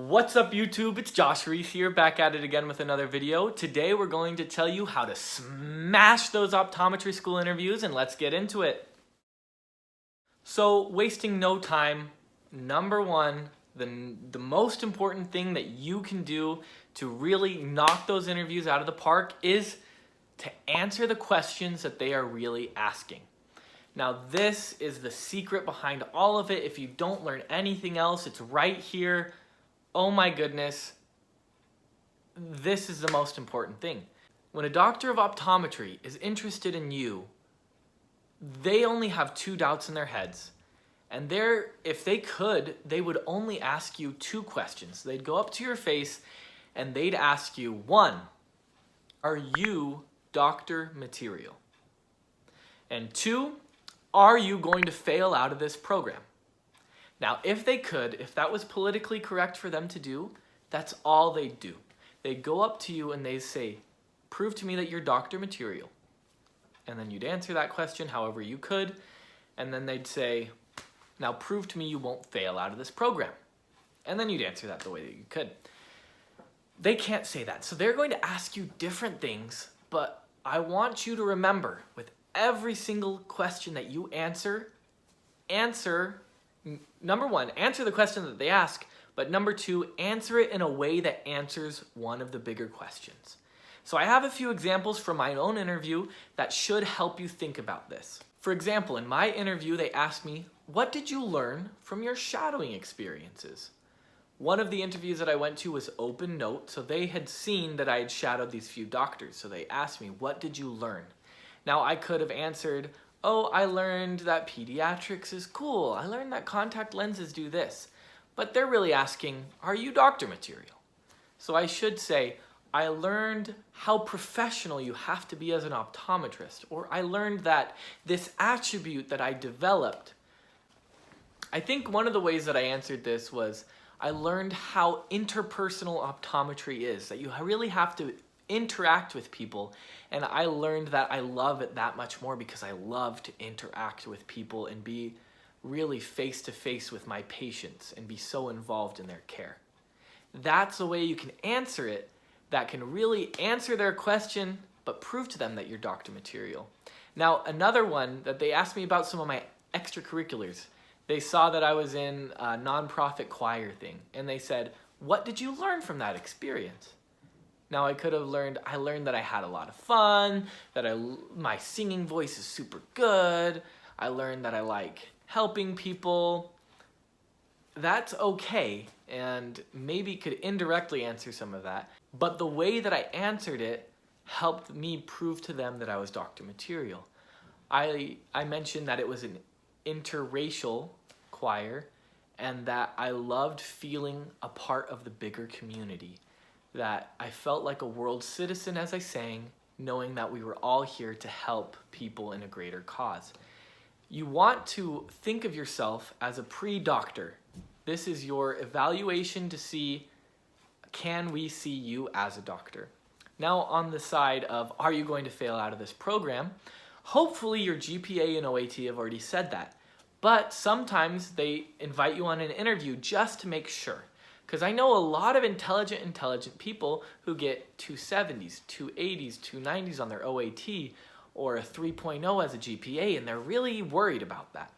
What's up YouTube? It's Josh Reese here, back at it again with another video. Today we're going to tell you how to smash those optometry school interviews, and let's get into it. So, wasting no time, number one, the most important thing that you can do to really knock those interviews out of the park is to answer the questions that they are really asking. Now, this is the secret behind all of it. If you don't learn anything else, it's right here. Oh my goodness, this is the most important thing. When a doctor of optometry is interested in you, they only have two doubts in their heads. And if they could, they would only ask you two questions. They'd go up to your face and they'd ask you, one, are you doctor material? And two, are you going to fail out of this program? Now, if they could, if that was politically correct for them to do, that's all they'd do. They'd go up to you and they'd say, prove to me that you're doctor material. And then you'd answer that question however you could. And then they'd say, now prove to me you won't fail out of this program. And then you'd answer that the way that you could. They can't say that. So they're going to ask you different things, but I want you to remember, with every single question that you answer, number one, answer the question that they ask, but number two, answer it in a way that answers one of the bigger questions. So I have a few examples from my own interview that should help you think about this. For example, in my interview, they asked me, what did you learn from your shadowing experiences? One of the interviews that I went to was open note, so they had seen that I had shadowed these few doctors. So they asked me, what did you learn? Now I could have answered, oh, I learned that pediatrics is cool. I learned that contact lenses do this. But they're really asking, are you doctor material? So I should say, I learned how professional you have to be as an optometrist, or I learned that this attribute that I developed. I think one of the ways that I answered this was, I learned how interpersonal optometry is, that you really have to interact with people, and I learned that I love it that much more because I love to interact with people and be really face-to-face with my patients and be so involved in their care. That's the way you can answer it that can really answer their question but prove to them that you're doctor material. Now, another one that they asked me about some of my extracurriculars. They saw that I was in a nonprofit choir thing, and they said, what did you learn from that experience? Now, I learned that I had a lot of fun, that my singing voice is super good. I learned that I like helping people. That's okay, and maybe could indirectly answer some of that. But the way that I answered it helped me prove to them that I was doctor material. I mentioned that it was an interracial choir and that I loved feeling a part of the bigger community. That I felt like a world citizen as I sang, knowing that we were all here to help people in a greater cause. You want to think of yourself as a pre-doctor. This is your evaluation to see, can we see you as a doctor? Now on the side of, are you going to fail out of this program? Hopefully your GPA and OAT have already said that. But sometimes they invite you on an interview just to make sure. Because I know a lot of intelligent people who get 270s, 280s, 290s on their OAT or a 3.0 as a GPA, and they're really worried about that.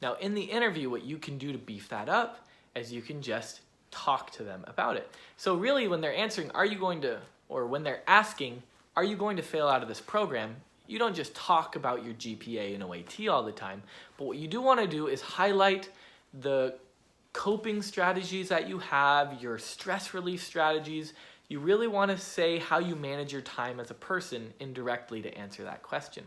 Now, in the interview, what you can do to beef that up is you can just talk to them about it. So really, when they're answering, when they're asking, are you going to fail out of this program, you don't just talk about your GPA and OAT all the time, but what you do want to do is highlight the coping strategies that you have, your stress relief strategies. You really want to say how you manage your time as a person indirectly to answer that question.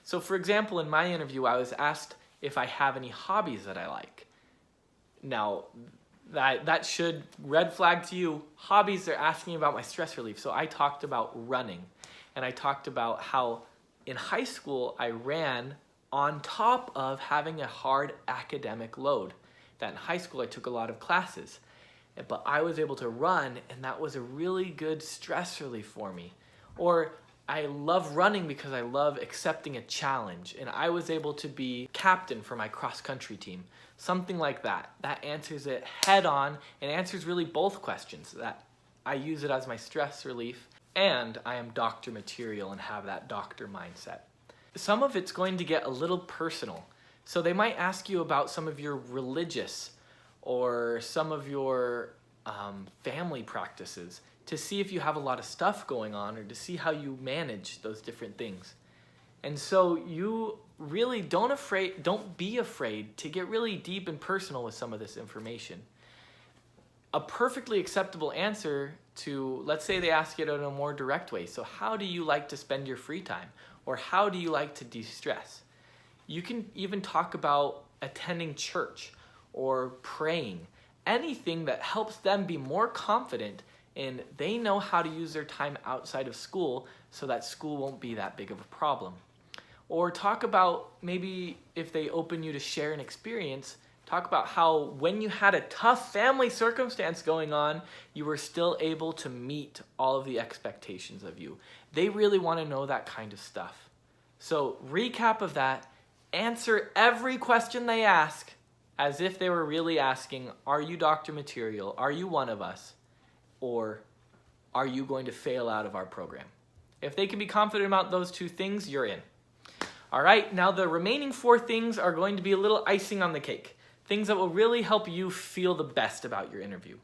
So for example, in my interview, I was asked if I have any hobbies that I like. Now, that should red flag to you. Hobbies, they're asking about my stress relief. So I talked about running, and I talked about how in high school I ran on top of having a hard academic load. That in high school I took a lot of classes, but I was able to run, and that was a really good stress relief for me. Or I love running because I love accepting a challenge, and I was able to be captain for my cross-country team. Something like that. That answers it head on and answers really both questions. That I use it as my stress relief, and I am doctor material and have that doctor mindset. Some of it's going to get a little personal. So they might ask you about some of your religious or some of your family practices to see if you have a lot of stuff going on or to see how you manage those different things. And so you really don't be afraid to get really deep and personal with some of this information. A perfectly acceptable answer to, let's say they ask it in a more direct way. So how do you like to spend your free time? Or how do you like to de-stress? You can even talk about attending church or praying, anything that helps them be more confident and they know how to use their time outside of school so that school won't be that big of a problem. Or talk about maybe if they open you to share an experience, talk about how when you had a tough family circumstance going on, you were still able to meet all of the expectations of you. They really want to know that kind of stuff. So recap of that, answer every question they ask as if they were really asking, are you doctor material? Are you one of us? Or are you going to fail out of our program? If they can be confident about those two things, you're in. All right, now the remaining 4 things are going to be a little icing on the cake. Things that will really help you feel the best about your interview.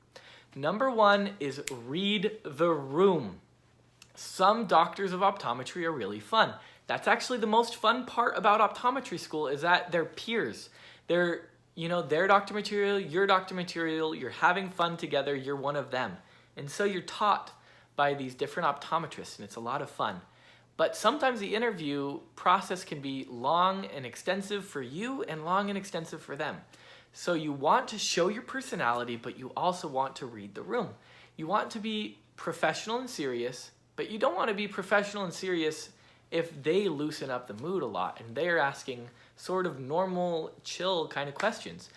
Number 1 is read the room. Some doctors of optometry are really fun. That's actually the most fun part about optometry school is that they're peers. They're doctor material, you're doctor material, you're having fun together, you're one of them. And so you're taught by these different optometrists, and it's a lot of fun. But sometimes the interview process can be long and extensive for you and long and extensive for them. So you want to show your personality, but you also want to read the room. You want to be professional and serious, but you don't want to be professional and serious if they loosen up the mood a lot and they're asking sort of normal, chill kind of questions.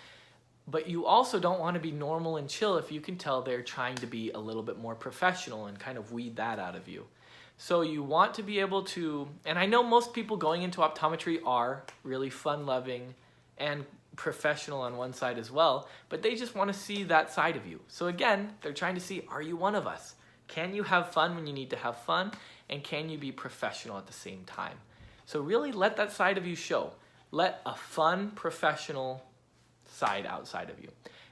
But you also don't want to be normal and chill if you can tell they're trying to be a little bit more professional and kind of weed that out of you. So you want to be able to, and I know most people going into optometry are really fun-loving and professional on one side as well, but they just want to see that side of you. So again, they're trying to see, are you one of us? Can you have fun when you need to have fun? And can you be professional at the same time? So really let that side of you show. Let a fun, professional side outside of you.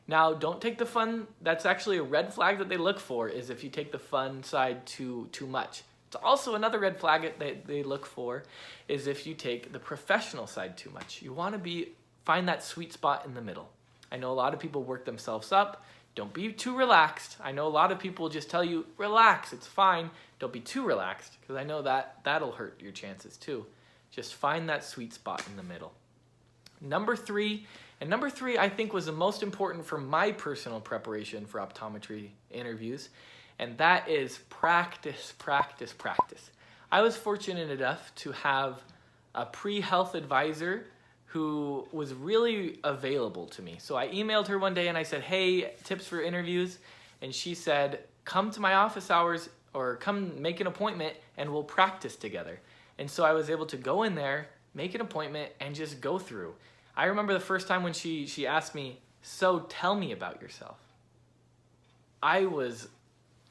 Now, don't take the fun, that's actually a red flag that they look for, is if you take the fun side too much. It's also another red flag that they look for is if you take the professional side too much. You want to find that sweet spot in the middle. I know a lot of people work themselves up. Don't be too relaxed. I know a lot of people just tell you, relax, it's fine. Don't be too relaxed, because I know that'll hurt your chances too. Just find that sweet spot in the middle. Number 3 I think was the most important for my personal preparation for optometry interviews, and that is practice, practice, practice. I was fortunate enough to have a pre-health advisor who was really available to me. So I emailed her one day and I said, hey, tips for interviews. And she said, come to my office hours or come make an appointment and we'll practice together. And so I was able to go in there, make an appointment, and just go through. I remember the first time when she asked me, so tell me about yourself. I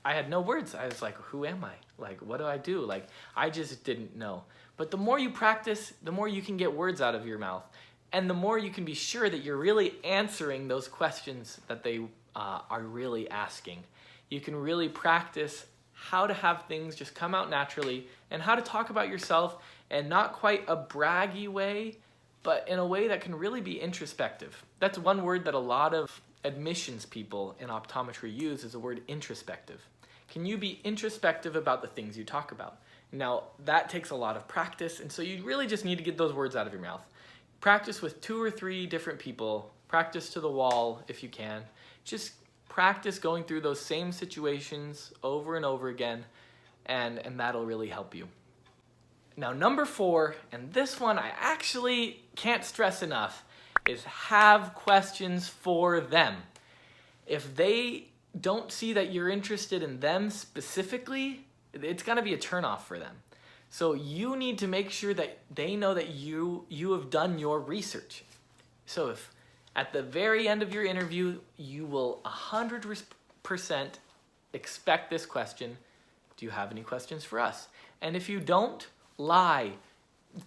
had no words. I was like, who am I? Like, what do I do? Like, I just didn't know. But the more you practice, the more you can get words out of your mouth. And the more you can be sure that you're really answering those questions that they are really asking. You can really practice how to have things just come out naturally and how to talk about yourself in not quite a braggy way, but in a way that can really be introspective. That's one word that a lot of admissions people in optometry use, is the word introspective. Can you be introspective about the things you talk about? Now, that takes a lot of practice, and so you really just need to get those words out of your mouth. Practice with 2 or 3 different people. Practice to the wall if you can. Just practice going through those same situations over and over again, and that'll really help you. Now, number 4, and this one I actually can't stress enough, is have questions for them. If they don't see that you're interested in them specifically, it's going to be a turnoff for them. So you need to make sure that they know that you have done your research. So if at the very end of your interview, you will 100% expect this question, do you have any questions for us? And if you don't, lie.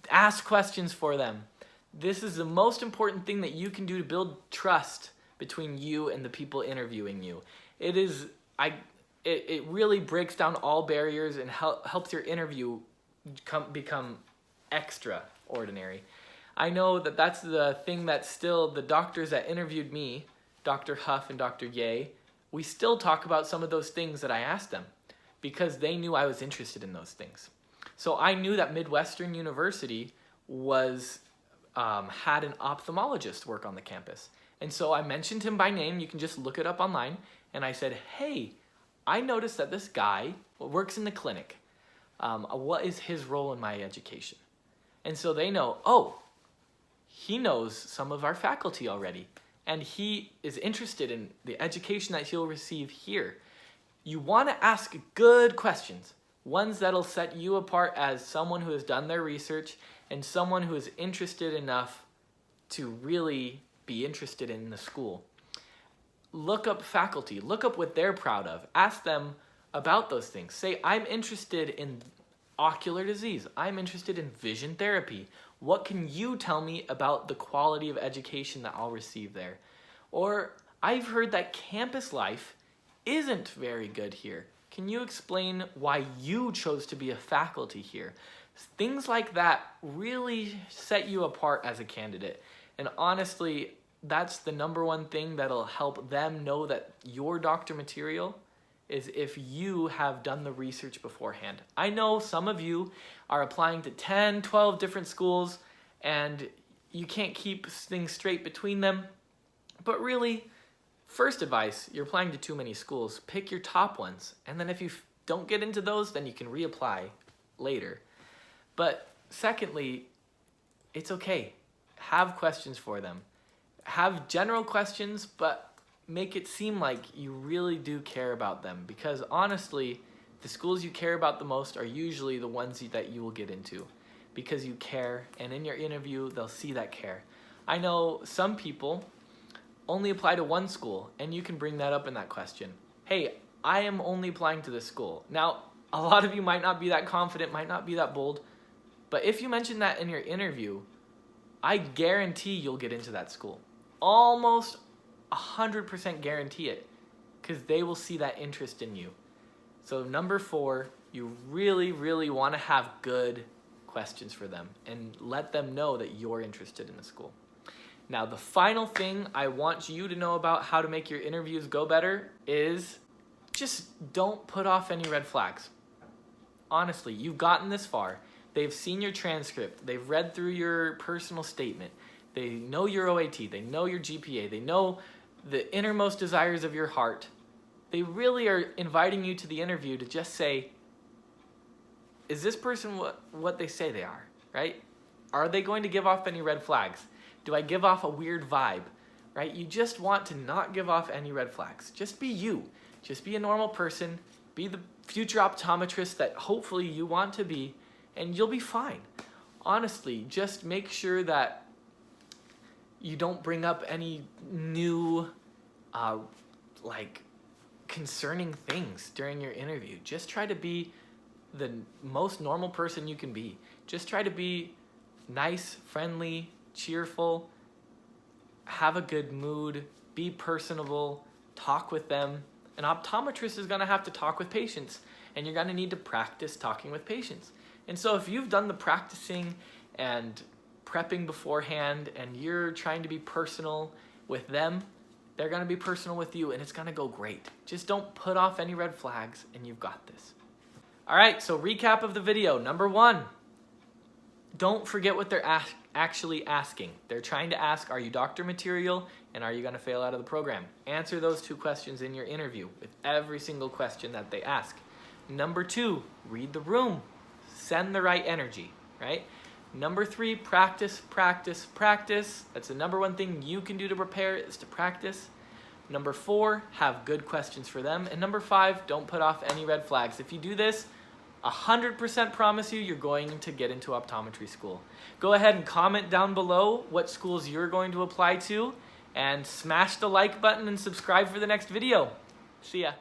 Ask questions for them. This is the most important thing that you can do to build trust between you and the people interviewing you. It really breaks down all barriers and helps your interview become extraordinary. I know that that's the thing that still the doctors that interviewed me, Dr. Huff and Dr. Ye, we still talk about some of those things that I asked them because they knew I was interested in those things. So I knew that Midwestern University had an ophthalmologist work on the campus. And so I mentioned him by name. You can just look it up online. And I said, hey, I noticed that this guy works in the clinic. What is his role in my education? And so they know, oh, he knows some of our faculty already. And he is interested in the education that he'll receive here. You want to ask good questions. Ones that'll set you apart as someone who has done their research and someone who is interested enough to really be interested in the school. Look up faculty. Look up what they're proud of. Ask them about those things. Say, I'm interested in ocular disease. I'm interested in vision therapy. What can you tell me about the quality of education that I'll receive there? Or, I've heard that campus life isn't very good here. Can you explain why you chose to be a faculty here? Things like that really set you apart as a candidate. And honestly, that's the number one thing that'll help them know that your doctor material is if you have done the research beforehand. I know some of you are applying to 10, 12 different schools and you can't keep things straight between them. But really, first advice, you're applying to too many schools. Pick your top ones. And then if you don't get into those, then you can reapply later. But secondly, it's okay. Have questions for them. Have general questions, but make it seem like you really do care about them. Because honestly, the schools you care about the most are usually the ones that you will get into. Because you care, and in your interview, they'll see that care. I know some people only apply to one school, and you can bring that up in that question. Hey, I am only applying to this school. Now, a lot of you might not be that confident, might not be that bold, but if you mention that in your interview, I guarantee you'll get into that school. Almost 100% guarantee it, because they will see that interest in you. So number 4, you really, really want to have good questions for them and let them know that you're interested in the school. Now, the final thing I want you to know about how to make your interviews go better is just don't put off any red flags. Honestly, you've gotten this far. They've seen your transcript. They've read through your personal statement. They know your OAT. They know your GPA. They know the innermost desires of your heart. They really are inviting you to the interview to just say, is this person what they say they are, right? Are they going to give off any red flags? Do I give off a weird vibe, right? You just want to not give off any red flags. Just be you. Just be a normal person. Be the future optometrist that hopefully you want to be, and you'll be fine. Honestly, just make sure that you don't bring up any new, concerning things during your interview. Just try to be the most normal person you can be. Just try to be nice, friendly, cheerful, have a good mood, be personable, talk with them. An optometrist is going to have to talk with patients, and you're going to need to practice talking with patients. And so if you've done the practicing and prepping beforehand and you're trying to be personal with them, they're going to be personal with you, and it's going to go great. Just don't put off any red flags, and you've got this. All right, so recap of the video. Number 1, don't forget what they're actually asking. They're trying to ask, are you doctor material, and are you going to fail out of the program? Answer those 2 questions in your interview with every single question that they ask. Number 2, read the room. Send the right energy, right? Number 3, practice, practice, practice. That's the number 1 thing you can do to prepare is to practice. Number 4, have good questions for them. And number 5, don't put off any red flags. If you do this, 100% promise you you're going to get into optometry school. Go ahead and comment down below what schools you're going to apply to, and smash the like button and subscribe for the next video. See ya.